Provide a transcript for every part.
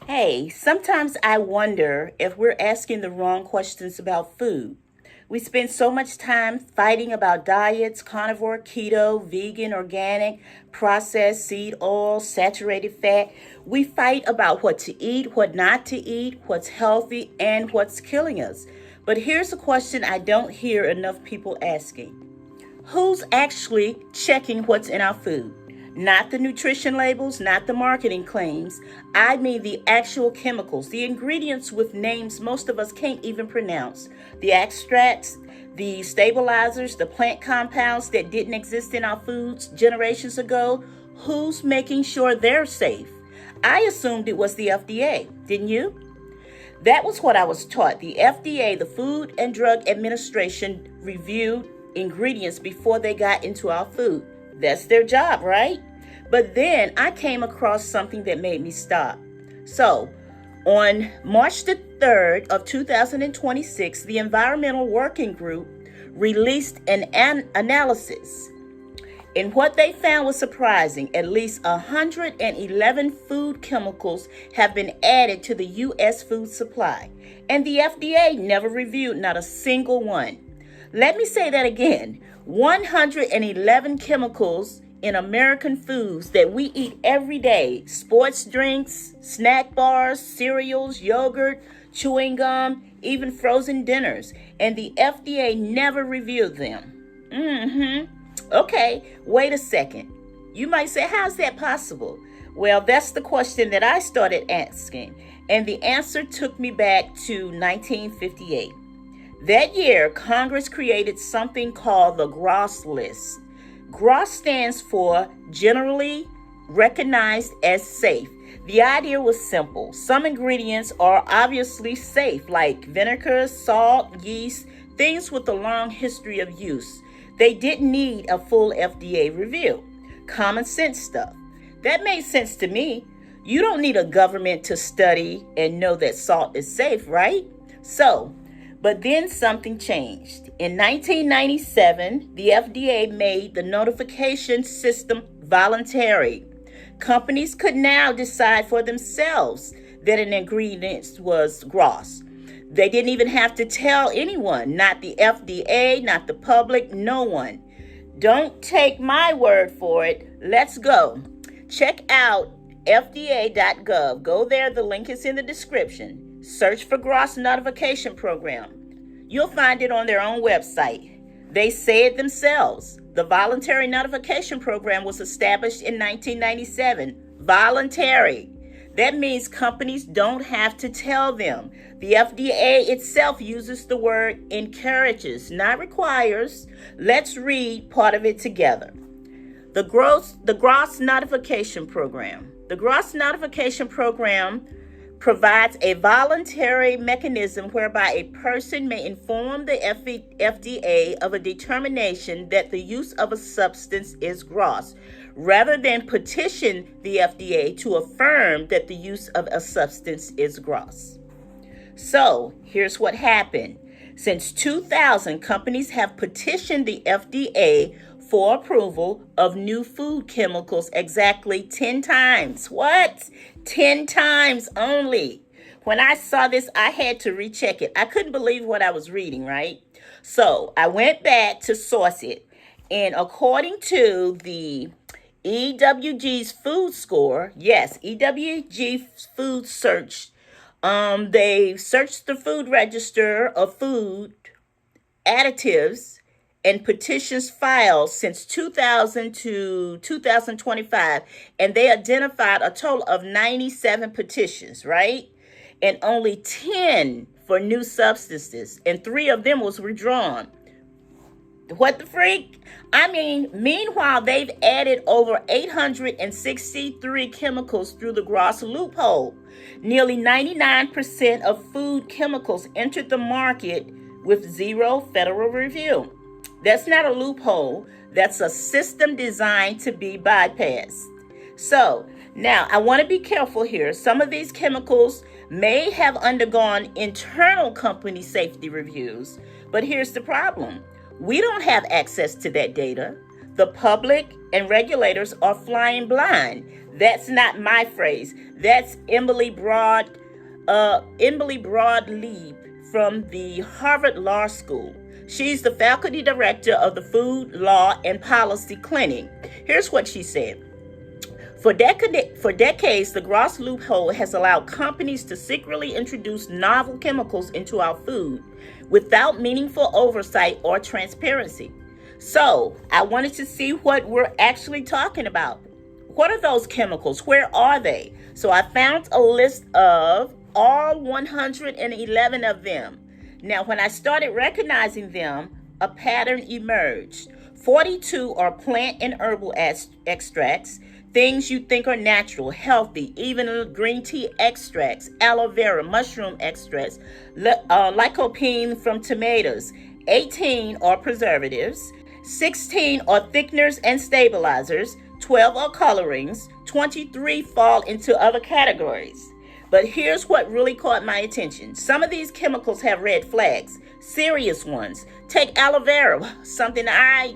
Hey, sometimes I wonder if we're asking the wrong questions about food. We spend so much time fighting about diets, carnivore, keto, vegan, organic, processed, seed oil, saturated fat. We fight about what to eat, what not to eat, what's healthy, and what's killing us. But here's a question I don't hear enough people asking. Who's actually checking what's in our food? Not the nutrition labels, not the marketing claims. I mean the actual chemicals, the ingredients with names most of us can't even pronounce. The extracts, the stabilizers, the plant compounds that didn't exist in our foods generations ago. Who's making sure they're safe? I assumed it was the FDA, didn't you? That was what I was taught. The FDA, the Food and Drug Administration, reviewed ingredients before they got into our food. That's their job, right? But then I came across something that made me stop. So, on March the 3rd of 2026, the Environmental Working Group released an analysis. And what they found was surprising. At least 111 food chemicals have been added to the U.S. food supply. And the FDA never reviewed not a single one. Let me say that again. 111 chemicals in American foods that we eat every day. Sports drinks, snack bars, cereals, yogurt, chewing gum, even frozen dinners. And the FDA never reviewed them. Okay, wait a second. You might say, how's that possible? Well, that's the question that I started asking. And the answer took me back to 1958. That year, Congress created something called the GRAS list. GRAS stands for Generally Recognized as Safe. The idea was simple. Some ingredients are obviously safe, like vinegar, salt, yeast, things with a long history of use. They didn't need a full FDA review. Common sense stuff. That made sense to me. You don't need a government to study and know that salt is safe, right? But then something changed. In 1997, the FDA made the notification system voluntary. Companies could now decide for themselves that an ingredient was GRAS. They didn't even have to tell anyone, not the FDA, not the public, no one. Don't take my word for it. Let's go. Check out fda.gov. Go there. The link is in the description. Search for GRAS notification program. You'll find it on their own website. They say it themselves. The voluntary notification program was established in 1997. Voluntary. That means companies don't have to tell them. The FDA itself uses the word encourages, not requires. Let's read part of it together. The GRAS notification program. The GRAS notification program provides a voluntary mechanism whereby a person may inform the FDA of a determination that the use of a substance is GRAS, rather than petition the FDA to affirm that the use of a substance is GRAS. So, here's what happened. Since 2000, companies have petitioned the FDA for approval of new food chemicals exactly 10 times. What? 10 times only. When I saw this, I had to recheck it. I couldn't believe what I was reading, right? So I went back to source it. And according to the EWG's food score, yes, EWG food search, they searched the food register of food additives and petitions filed since 2000 to 2025, and they identified a total of 97 petitions, right? And only 10 for new substances, and 3 of them was withdrawn. What the freak? I mean, meanwhile, they've added over 863 chemicals through the GRAS loophole. Nearly 99% of food chemicals entered the market with zero federal review. That's not a loophole. That's a system designed to be bypassed. So, now I want to be careful here. Some of these chemicals may have undergone internal company safety reviews, but here's the problem. We don't have access to that data. The public and regulators are flying blind. That's not my phrase. That's Emily Broad-Leib from the Harvard Law School. She's the faculty director of the Food Law and Policy Clinic. Here's what she said. For decades, the GRAS loophole has allowed companies to secretly introduce novel chemicals into our food without meaningful oversight or transparency. So, I wanted to see what we're actually talking about. What are those chemicals? Where are they? So I found a list of all 111 of them. Now, when I started recognizing them, a pattern emerged. 42 are plant and herbal extracts, things you think are natural, healthy, even green tea extracts, aloe vera, mushroom extracts, lycopene from tomatoes. 18 are preservatives, 16 are thickeners and stabilizers, 12 are colorings, 23 fall into other categories. But here's what really caught my attention. Some of these chemicals have red flags, serious ones. Take aloe vera, something I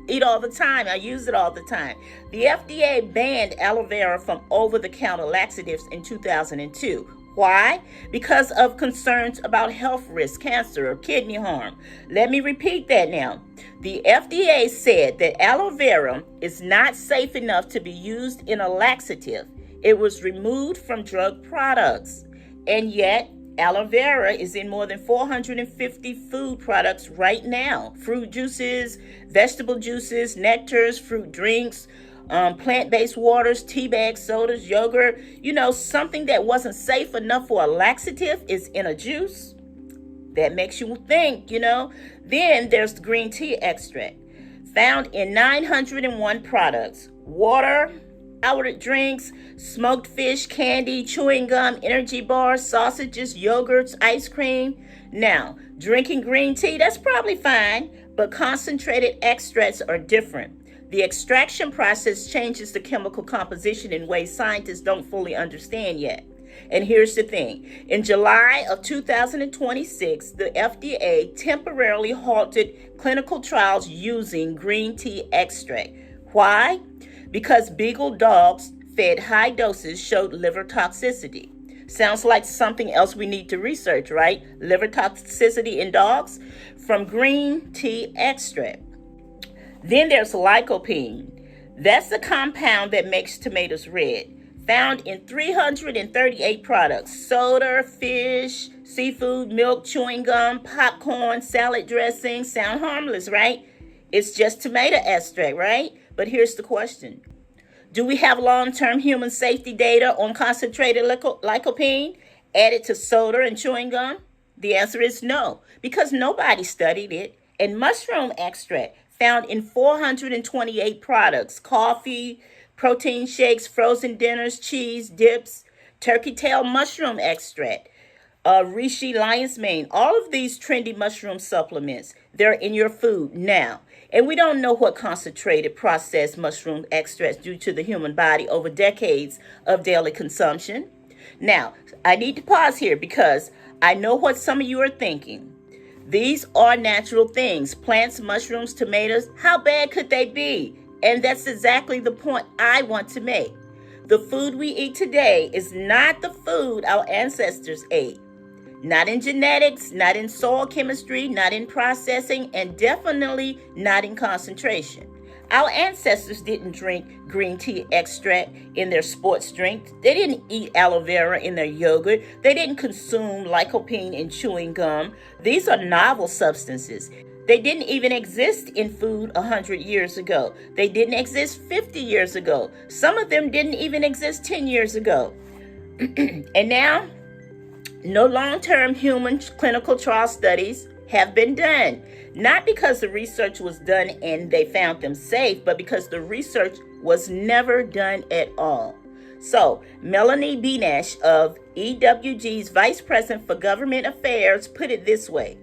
eat all the time. I use it all the time. The FDA banned aloe vera from over-the-counter laxatives in 2002. Why? Because of concerns about health risks, cancer, or kidney harm. Let me repeat that now. The FDA said that aloe vera is not safe enough to be used in a laxative. It was removed from drug products. And yet, aloe vera is in more than 450 food products right now. Fruit juices, vegetable juices, nectars, fruit drinks, plant-based waters, tea bags, sodas, yogurt. Something that wasn't safe enough for a laxative is in a juice. That makes you think, Then there's the green tea extract, found in 901 products. Water, powdered drinks, smoked fish, candy, chewing gum, energy bars, sausages, yogurts, ice cream. Now, drinking green tea, that's probably fine, but concentrated extracts are different. The extraction process changes the chemical composition in ways scientists don't fully understand yet. And here's the thing. In July of 2026, the FDA temporarily halted clinical trials using green tea extract. Why? Because beagle dogs fed high doses showed liver toxicity. Sounds like something else we need to research, right? Liver toxicity in dogs from green tea extract. Then there's lycopene. That's the compound that makes tomatoes red. Found in 338 products. Soda, fish, seafood, milk, chewing gum, popcorn, salad dressing. Sound harmless, right? It's just tomato extract, right? But here's the question. Do we have long-term human safety data on concentrated lycopene added to soda and chewing gum? The answer is no, because nobody studied it. And mushroom extract, found in 428 products, coffee, protein shakes, frozen dinners, cheese, dips, turkey tail mushroom extract, reishi lion's mane, all of these trendy mushroom supplements, they're in your food now. And we don't know what concentrated processed mushroom extracts do to the human body over decades of daily consumption. Now, I need to pause here because I know what some of you are thinking. These are natural things. Plants, mushrooms, tomatoes. How bad could they be? And that's exactly the point I want to make. The food we eat today is not the food our ancestors ate. Not in genetics, not in soil chemistry, not in processing, and definitely not in concentration. Our ancestors didn't drink green tea extract in their sports drink. They didn't eat aloe vera in their yogurt. They didn't consume lycopene in chewing gum. These are novel substances. They didn't even exist in food 100 years ago. They didn't exist 50 years ago. Some of them didn't even exist 10 years ago. And now, no long-term human clinical trial studies have been done. Not because the research was done and they found them safe, but because the research was never done at all. So, Melanie Benash of EWG's Vice President for Government Affairs put it this way.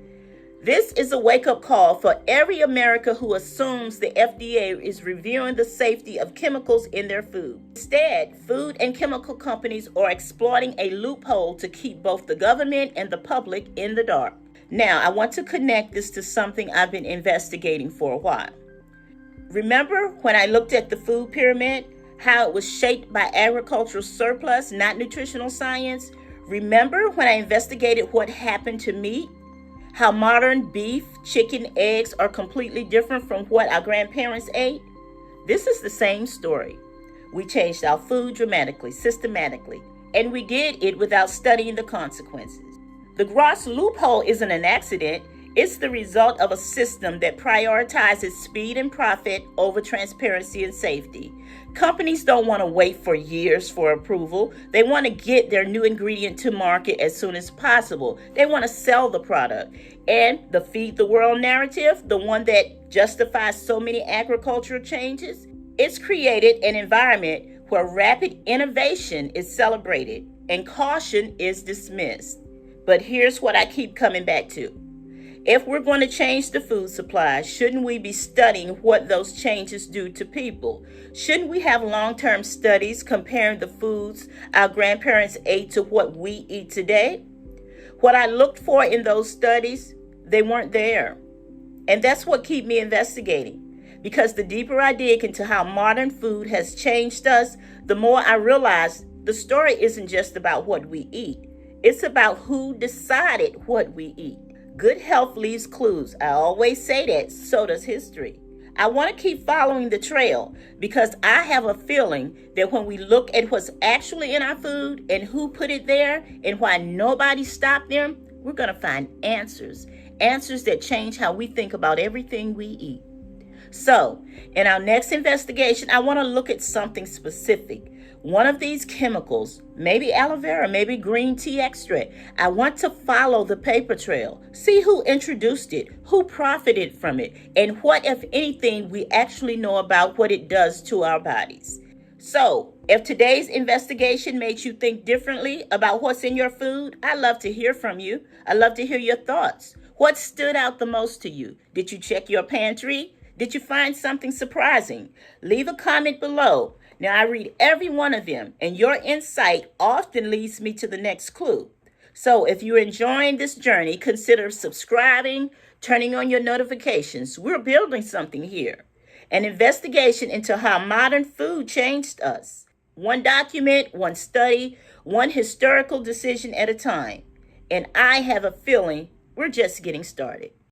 This is a wake-up call for every American who assumes the FDA is reviewing the safety of chemicals in their food. Instead, food and chemical companies are exploiting a loophole to keep both the government and the public in the dark. Now, I want to connect this to something I've been investigating for a while. Remember when I looked at the food pyramid? how it was shaped by agricultural surplus, not nutritional science. Remember when I investigated what happened to meat? How modern beef, chicken, eggs are completely different from what our grandparents ate? This is the same story. We changed our food dramatically, systematically, and we did it without studying the consequences. The GRAS loophole isn't an accident. It's the result of a system that prioritizes speed and profit over transparency and safety. Companies don't want to wait for years for approval. They want to get their new ingredient to market as soon as possible. They want to sell the product. And the feed the world narrative, the one that justifies so many agricultural changes, it's created an environment where rapid innovation is celebrated and caution is dismissed. But here's what I keep coming back to. If we're going to change the food supply, shouldn't we be studying what those changes do to people? Shouldn't we have long-term studies comparing the foods our grandparents ate to what we eat today? What I looked for in those studies, they weren't there. And that's what keeps me investigating. Because the deeper I dig into how modern food has changed us, the more I realize the story isn't just about what we eat. It's about who decided what we eat. Good health leaves clues. I always say that, so does history. I want to keep following the trail because I have a feeling that when we look at what's actually in our food and who put it there and why nobody stopped them, we're going to find answers. Answers that change how we think about everything we eat. So, in our next investigation, I want to look at something specific. One of these chemicals, maybe aloe vera, maybe green tea extract. I want to follow the paper trail, see who introduced it, who profited from it, and what, if anything, we actually know about what it does to our bodies. So, if today's investigation made you think differently about what's in your food, I'd love to hear from you. I'd love to hear your thoughts. What stood out the most to you? Did you check your pantry? Did you find something surprising? Leave a comment below. Now, I read every one of them, and your insight often leads me to the next clue. So if you're enjoying this journey, consider subscribing, turning on your notifications. We're building something here. An investigation into how modern food changed us. One document, one study, one historical decision at a time. And I have a feeling we're just getting started.